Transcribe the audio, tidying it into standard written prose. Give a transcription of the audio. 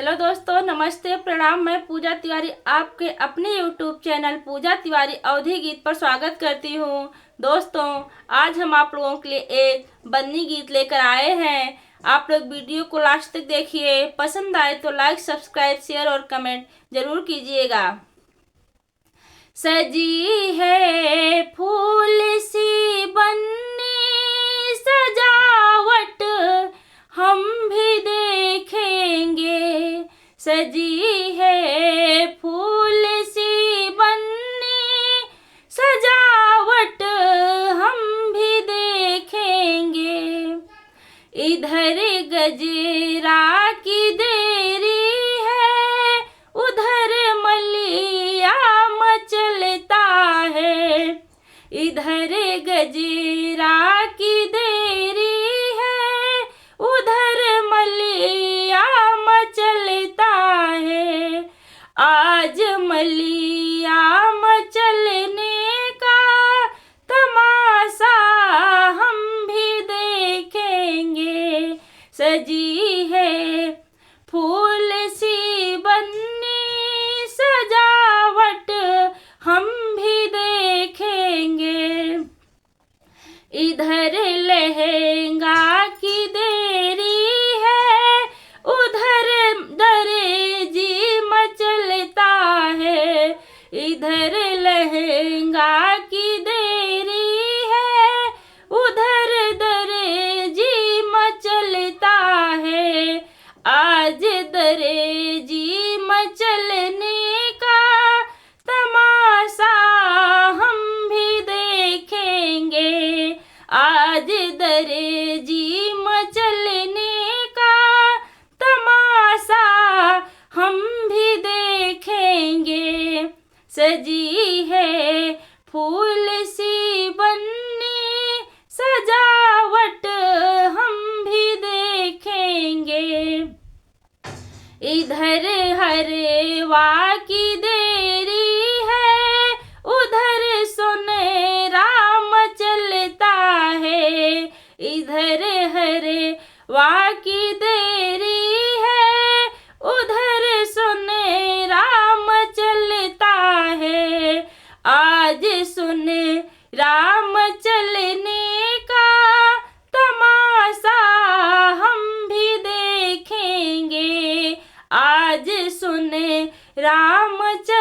Hello दोस्तों, नमस्ते, प्रणाम। मैं पूजा तिवारी आपके अपने यूट्यूब चैनल पूजा तिवारी अवधी गीत पर स्वागत करती हूँ। दोस्तों, आज हम आप लोगों के लिए एक बन्नी गीत लेकर आए हैं। आप लोग वीडियो को लास्ट तक देखिए। पसंद आए तो लाइक, सब्सक्राइब, शेयर और कमेंट जरूर कीजिएगा। सजी है फूल सी बन्नी सजावट हम भी देखेंगे। सजी है फूल सी बन्नी सजावट हम भी देखेंगे। इधर गजरा की देरी है, उधर मलिया मचलता है। इधर गजरा की देरी है, उधर मलिया मचलता है। आज मलिया मचलने का तमाशा हम भी देखेंगे। सजी है फूल सी बन्नी सजावट हम भी देखेंगे। इधर लहंगा की देरी है, उधर दर्जी मचलता है। इधर लहंगा की देरी है, उधर दर्जी मचलता है। आज दर्जी मचलने का तमाशा हम भी देखेंगे। आज दर्जी मचलने का तमाशा हम भी देखेंगे। सजी है फूल सी बन्नी सजावट हम भी देखेंगे। इधर हरवा की देरी है, उधर सुनहरा मचलता है। इधर हरवा की देरी है, उधर सुनहरा मचलता है। आज सुनहरा मचलने का तमाशा हम भी देखेंगे। आज सुनहरा मचलने